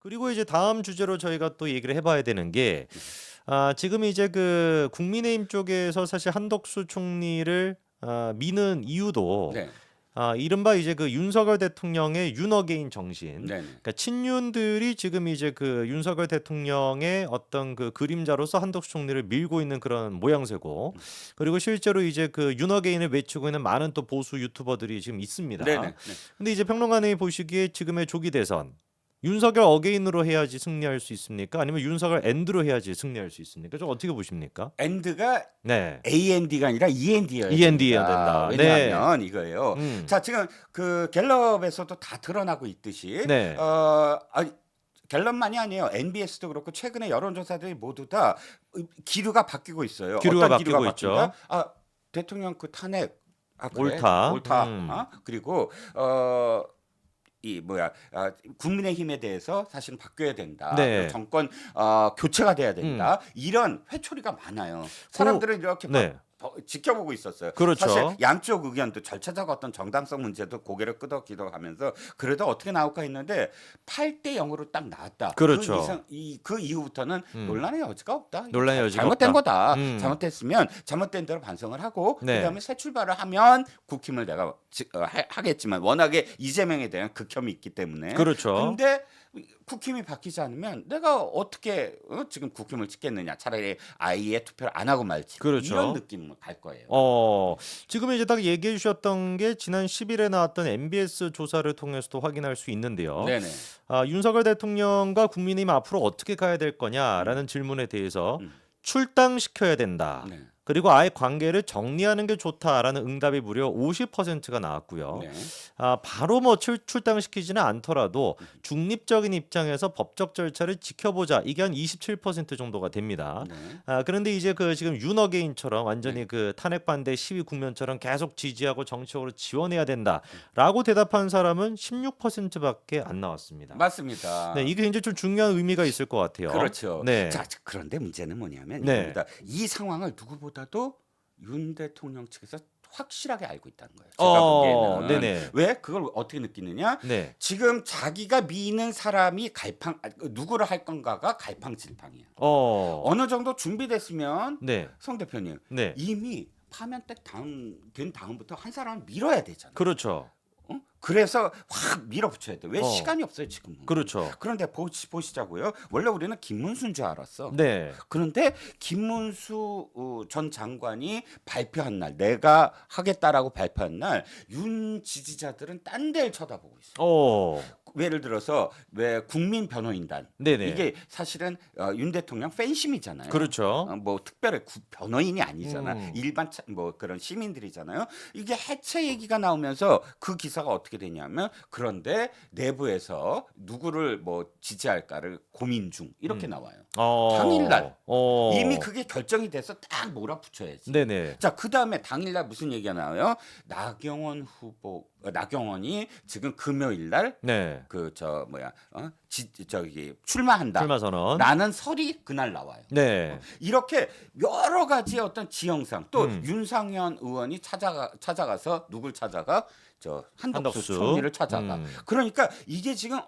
그리고 이제 다음 주제로 저희가 또 얘기를 해봐야 되는 게 지금 이제 그 국민의힘 쪽에서 사실 한덕수 총리를 미는 이유도 네. 이른바 이제 그 윤석열 대통령의 윤어게인 정신, 네. 그러니까 친윤들이 지금 이제 그 윤석열 대통령의 어떤 그 그림자로서 한덕수 총리를 밀고 있는 그런 모양새고, 그리고 실제로 이제 그 윤어게인을 외치고 있는 많은 또 보수 유튜버들이 지금 있습니다. 네네. 근데 이제 평론가님이 보시기에 지금의 조기 대선 윤석열 어게인으로 해야지 승리할 수 있습니까? 아니면 윤석열 엔드로 해야지 승리할 수 있습니까? 좀 어떻게 보십니까? 엔드가 네. AND가 아니라 END여야 END여야 된다. 왜냐하면 이거예요. 음. 자, 지금 그 갤럽에서도 다 드러나고 있듯이 네. 갤럽만이 아니에요. NBS도 그렇고 최근에 여론조사들이 모두 다 기류가 바뀌고 있어요. 기류가 어떤 기류가 바뀌고 있죠. 바뀐다? 대통령 그 탄핵 그래? 옳다. 옳다. 그리고 국민의힘에 대해서 사실은 바뀌어야 된다. 네. 정권 교체가 돼야 된다. 이런 회초리가 많아요. 사람들은 이렇게 네. 지켜보고 있었어요. 그렇죠. 사실 양쪽 의견도 절차적 어떤 정당성 문제도 고개를 끄덕기덕하면서 그래도 어떻게 나올까 했는데 8대 0으로 딱 나왔다. 그렇죠. 그 이후부터는 논란의 여지가 없다. 논란의 여지가 잘못된 없다. 거다. 잘못됐으면 잘못된 대로 반성을 하고 네. 그다음에 새 출발을 하면 국힘을 내가 하겠지만 워낙에 이재명에 대한 극혐이 있기 때문에. 그렇죠. 근데 국힘이 바뀌지 않으면 내가 어떻게 지금 국힘을 찍겠느냐. 차라리 아예 투표를 안 하고 말지. 그렇죠. 이런 느낌으로 갈 거예요. 지금 이제 딱 얘기해 주셨던 게 지난 10일에 나왔던 MBS 조사를 통해서도 확인할 수 있는데요. 네네. 윤석열 대통령과 국민의힘 앞으로 어떻게 가야 될 거냐라는 질문에 대해서 출당시켜야 된다. 네. 그리고 아예 관계를 정리하는 게 좋다라는 응답이 무려 50%가 나왔고요. 네. 바로 뭐 출당시키지는 않더라도 중립적인 입장에서 법적 절차를 지켜보자. 이게 한 27% 정도가 됩니다. 네. 그런데 이제 그 지금 윤어게인처럼 완전히 네. 그 탄핵 반대 시위 국면처럼 계속 지지하고 정치적으로 지원해야 된다라고 대답한 사람은 16%밖에 안 나왔습니다. 맞습니다. 네, 이게 굉장히 좀 중요한 의미가 있을 것 같아요. 그렇죠. 네. 자, 그런데 문제는 뭐냐면 네. 이겁니다. 이 상황을 누구보다도 윤 대통령 측에서 확실하게 알고 있다는 거예요. 제가 보기에는. 네네. 왜? 그걸 어떻게 느끼느냐? 네. 지금 자기가 미는 사람이 누구를 할 건가가 갈팡질팡이야. 어느 정도 준비됐으면 네. 송 대표님 네. 이미 파면 딱 된 다음부터 한 사람을 밀어야 되잖아요. 그렇죠. 그래서 확 밀어붙여야 돼. 왜 어. 시간이 없어요 지금은. 그렇죠. 그런데 보시자고요. 원래 우리는 김문수인 줄 알았어. 네. 그런데 김문수 전 장관이 발표한 날, 내가 하겠다라고 발표한 날, 윤 지지자들은 딴 데를 쳐다보고 있어. 예를 들어서 왜 국민 변호인단 네네. 이게 사실은 윤 대통령 팬심이잖아요. 그렇죠. 뭐 특별히 변호인이 아니잖아. 일반 뭐 그런 시민들이잖아요. 이게 해체 얘기가 나오면서 그 기사가 어떻게 되냐면 그런데 내부에서 누구를 뭐 지지할까를 고민 중 이렇게 나와요. 당일날 이미 그게 결정이 돼서 딱 몰아붙여야지. 네네. 자, 그 다음에 당일날 무슨 얘기가 나와요? 나경원이 지금 금요일날 네. 출마한다. 출마 선언. 라는 설이 그날 나와요. 네. 이렇게 여러 가지 어떤 지형상 또 윤상현 의원이 찾아가서 누굴 찾아가? 한덕수 총리를 찾아가. 그러니까 이게 지금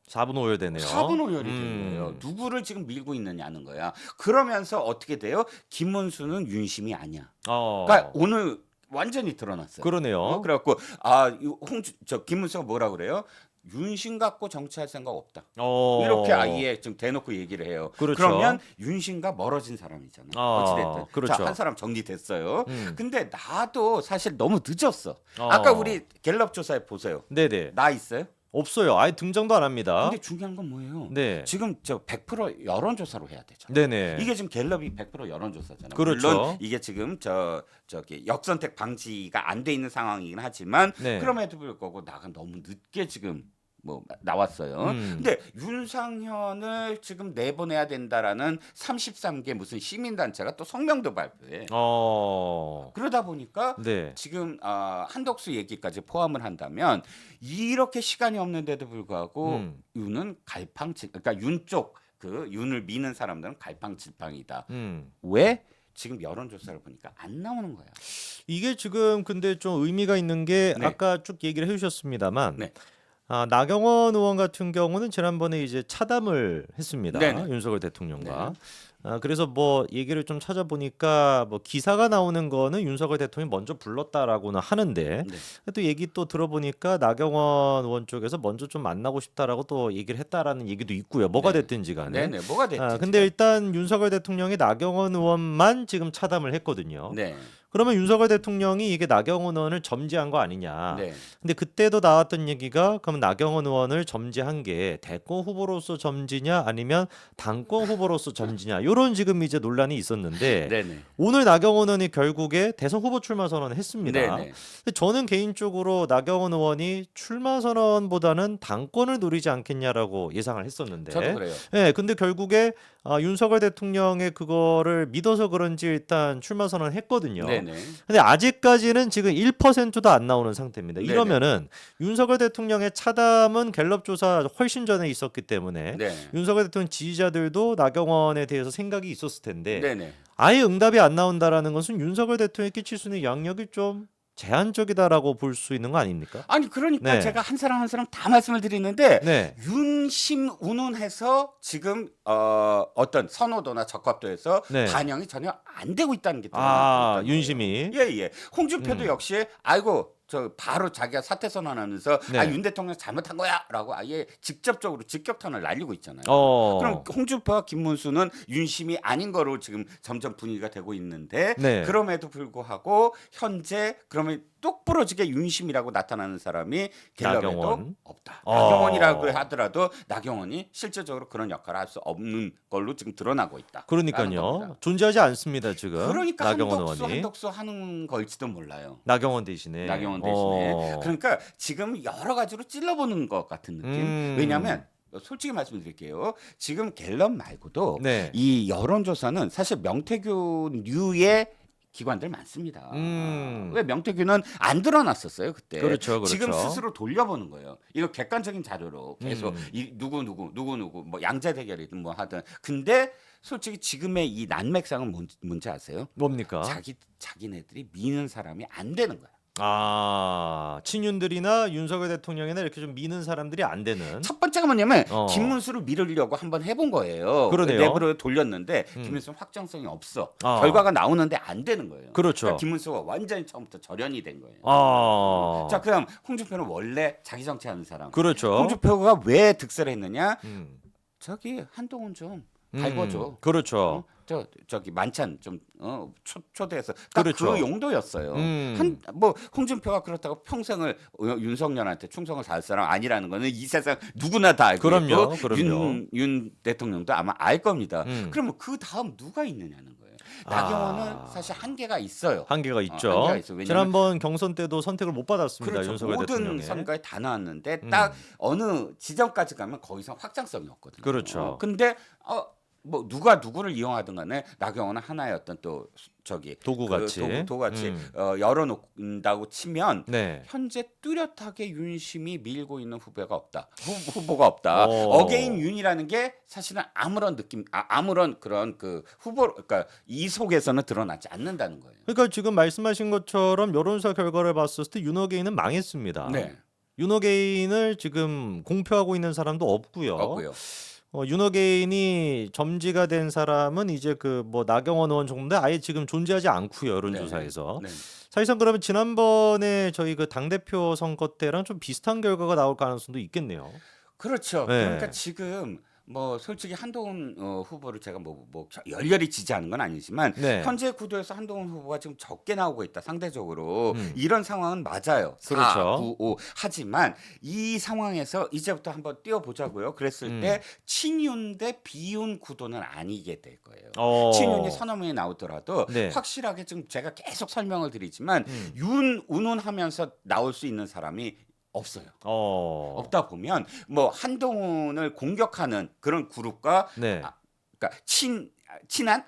4분 오열되네요. 4분 오열이 된 거예요. 누구를 지금 밀고 있느냐는 거야. 그러면서 어떻게 돼요? 김문수는 윤심이 아니야. 그러니까 오늘 완전히 드러났어요. 그러네요. 그래갖고 김문수가 뭐라 그래요? 윤심 갖고 정치할 생각 없다. 이렇게 아예 좀 대놓고 얘기를 해요. 그렇죠. 그러면 윤심과 멀어진 사람이잖아. 어찌됐든. 그렇죠. 자, 한 사람 정리됐어요. 근데 나도 사실 너무 늦었어. 아까 우리 갤럽 조사에 보세요. 네네. 나 있어요? 없어요. 아예 등장도 안 합니다. 근데 중요한 건 뭐예요? 네. 지금 100% 여론조사로 해야 되죠. 네네. 이게 지금 갤럽이 100% 여론조사잖아요. 그렇죠. 물론 이게 지금 저기 역선택 방지가 안 돼 있는 상황이긴 하지만 네. 그럼에도 불구하고 나가 너무 늦게 지금 뭐 나왔어요. 근데 윤상현을 지금 내보내야 된다라는 33개 무슨 시민단체가 또 성명도 발표해. 그러다 보니까 네. 지금 한덕수 얘기까지 포함을 한다면 이렇게 시간이 없는데도 불구하고 윤은 그러니까 윤 쪽 그 윤을 미는 사람들은 갈팡질팡이다. 왜? 지금 여론조사를 보니까 안 나오는 거야. 이게 지금 근데 좀 의미가 있는 게 네. 아까 쭉 얘기를 해주셨습니다만 네. 나경원 의원 같은 경우는 지난번에 이제 차담을 했습니다. 네네. 윤석열 대통령과. 네. 그래서 뭐 얘기를 좀 찾아보니까 뭐 기사가 나오는 거는 윤석열 대통령이 먼저 불렀다라고는 하는데 네. 또 얘기 또 들어보니까 나경원 의원 쪽에서 먼저 좀 만나고 싶다라고 또 얘기를 했다라는 얘기도 있고요. 뭐가 네. 됐든지 간에. 네네. 뭐가 됐지? 근데 일단 윤석열 대통령이 나경원 의원만 지금 차담을 했거든요. 네. 그러면 윤석열 대통령이 이게 나경원 의원을 점지한 거 아니냐. 네. 근데 그때도 나왔던 얘기가 그럼 나경원 의원을 점지한 게 대권 후보로서 점지냐 아니면 당권 후보로서 점지냐 이런 지금 이제 논란이 있었는데 네네. 오늘 나경원 의원이 결국에 대선 후보 출마 선언을 했습니다. 네네. 근데 저는 개인적으로 나경원 의원이 출마 선언보다는 당권을 노리지 않겠냐라고 예상을 했었는데 저도 그래요. 예, 근데 결국에 윤석열 대통령의 그거를 믿어서 그런지 일단 출마 선언을 했거든요. 네네. 근데 아직까지는 지금 1%도 안 나오는 상태입니다. 네네. 이러면은 윤석열 대통령의 차담은 갤럽 조사 훨씬 전에 있었기 때문에 네. 윤석열 대통령 지지자들도 나경원에 대해서 생각이 있었을 텐데 네네. 아예 응답이 안 나온다라는 것은 윤석열 대통령이 끼칠 수 있는 영향력이 좀 제한적이다라고 볼 수 있는 거 아닙니까? 아니 그러니까 네. 제가 한 사람 한 사람 다 말씀을 드리는데 네. 윤심 운운해서 지금 어떤 선호도나 적합도에서 네. 반영이 전혀 안 되고 있다는 게 드러나고 있다는 윤심이. 거예요. 예. 홍준표도 음. 역시 아이고 저 바로 자기가 사퇴 선언하면서 네. 윤 대통령 잘못한 거야라고 아예 직접적으로 직격탄을 날리고 있잖아요. 어. 그럼 홍준표와 김문수는 윤심이 아닌 거로 지금 점점 분위기가 되고 있는데 네. 그럼에도 불구하고 현재 그러면 똑부러지게 윤심이라고 나타나는 사람이 갤럽에도 나경원. 없다. 어. 나경원이라고 하더라도 나경원이 실질적으로 그런 역할을 할 수 없는 걸로 지금 드러나고 있다. 그러니까요. 존재하지 않습니다, 지금. 그러니까 나경원 한덕수 의원이. 한덕수 하는 걸지도 몰라요. 나경원 대신에. 나경원 대신에. 어. 그러니까 지금 여러 가지로 찔러보는 것 같은 느낌. 왜냐하면 솔직히 말씀드릴게요. 지금 갤럽 말고도 네. 이 여론조사는 사실 명태균류의 기관들 많습니다. 왜 명태균은 안 드러났었어요 그때. 그렇죠, 그렇죠. 지금 스스로 돌려보는 거예요. 이거 객관적인 자료로 계속 이 누구 뭐 양자 대결이든 뭐 하든. 근데 솔직히 지금의 이 난맥상은 뭔지 아세요? 뭡니까? 자기네들이 미는 사람이 안 되는 거야. 친윤들이나 윤석열 대통령이나 이렇게 좀 미는 사람들이 안 되는. 첫 번째가 뭐냐면 어. 김문수를 밀으려고 한번 해본 거예요. 그러네요. 내부로 돌렸는데 김문수는 확정성이 없어. 아. 결과가 나오는데 안 되는 거예요. 그렇죠. 그러니까 김문수가 완전히 처음부터 절연이 된 거예요. 자, 그다음 홍준표는 원래 자기 정치하는 사람. 그렇죠. 홍준표가 왜 득세를 했느냐? 음. 저기 한동훈 좀 갈궈줘. 그렇죠. 저기 만찬 좀 초대해서 딱 그렇죠. 그 용도였어요. 뭐 홍준표가 그렇다고 평생을 윤석열한테 충성을 다할 사람 아니라는 거는 이 세상 누구나 다 알고 그럼요, 있고 그럼요. 윤 대통령도 아마 알 겁니다. 음. 그러면 그 다음 누가 있느냐는 거예요. 나경원은 사실 한계가 있어요. 한계가 있죠. 한계가 있어. 왜냐면 지난번 경선 때도 선택을 못 받았습니다. 그렇죠. 윤석열 모든 대통령의. 선거에 다 나왔는데 딱 어느 지점까지 가면 거기서 확장성이 없거든요. 그렇죠. 근데 뭐 누가 누구를 이용하든 간에 나경원은 하나의 어떤 또 저기 도구같이. 도구같이 열어놓는다고 치면 네. 현재 뚜렷하게 윤심이 밀고 있는 후보가 없다. 후보가 없다. 어. 어게인 윤이라는 게 사실은 아무런 느낌, 아무런 그런 그 후보, 그러니까 이 속에서는 드러나지 않는다는 거예요. 그러니까 지금 말씀하신 것처럼 여론조사 결과를 봤을 때 윤어게인은 망했습니다. 네, 윤어게인을 지금 공표하고 있는 사람도 없고요. 없고요. 윤어게인이 점지가 된 사람은 이제 그 뭐 나경원 의원 정도인데 아예 지금 존재하지 않고요. 여론조사에서. 네. 사실상 그러면 지난번에 저희 그 당대표 선거 때랑 좀 비슷한 결과가 나올 가능성도 있겠네요. 그렇죠. 네. 그러니까 지금 뭐 솔직히 한동훈 후보를 제가 뭐 열렬히 지지하는 건 아니지만 네. 현재 구도에서 한동훈 후보가 지금 적게 나오고 있다 상대적으로 음. 이런 상황은 맞아요. 4, 그렇죠. 9, 5 하지만 이 상황에서 이제부터 한번 뛰어보자고요. 그랬을 때 친윤 대 비윤 구도는 아니게 될 거예요. 친윤이 서너 명이 나오더라도 네. 확실하게 지금 제가 계속 설명을 드리지만 운운하면서 나올 수 있는 사람이 없어요. 없다 보면 뭐 한동훈을 공격하는 그런 그룹과 네. 그러니까 친한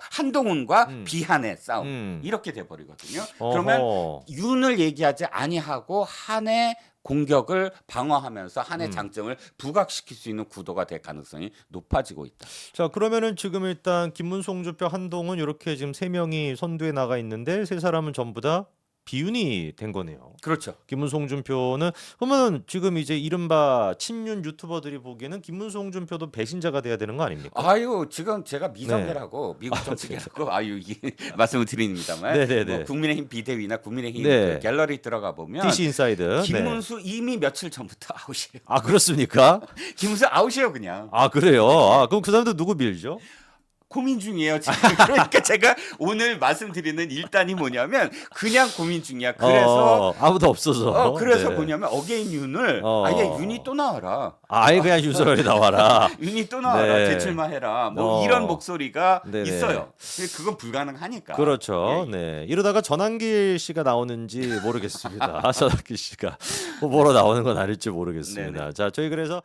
한동훈과 비한의 싸움 이렇게 돼 버리거든요. 그러면 윤을 얘기하지 아니하고 한의 공격을 방어하면서 한의 장점을 부각시킬 수 있는 구도가 될 가능성이 높아지고 있다. 자, 그러면은 지금 일단 김문수, 홍준표, 한동훈 이렇게 지금 세 명이 선두에 나가 있는데 세 사람은 전부 다 비윤이 된 거네요. 그렇죠. 김문수 홍준표는 그러면 지금 이제 이른바 친윤 유튜버들이 보기에는 김문수 홍준표도 배신자가 돼야 되는 거 아닙니까? 아유 지금 제가 네. 미정계라고 미국 정치계라고 아유 이게 말씀을 드립니다만 네네네. 뭐 국민의힘 비대위나 국민의힘 네. 그 갤러리 들어가 보면 DC 인사이드. 네. 김문수 이미 며칠 전부터 아웃이에요. 아 그렇습니까? 김문수 아웃이에요 그냥. 아 그래요. 아 그럼 그 사람들 누구 밀죠? 고민 중이에요 지금. 그러니까 제가 오늘 말씀드리는 일단이 뭐냐면 그냥 고민 중이야. 그래서 아무도 없어서. 그래서 네. 뭐냐면 어게인 윤을 어. 아예 윤이 또 나와라. 아예 그냥 윤석열이 나와라. 윤이 또 나와라. 네. 재출마해라. 뭐 이런 목소리가 네네. 있어요. 근데 그건 불가능하니까. 그렇죠. 예. 네. 이러다가 전환길 씨가 나오는지 모르겠습니다. 전환길 씨가 뭐 보러 나오는 건 아닐지 모르겠습니다. 네네. 자, 저희 그래서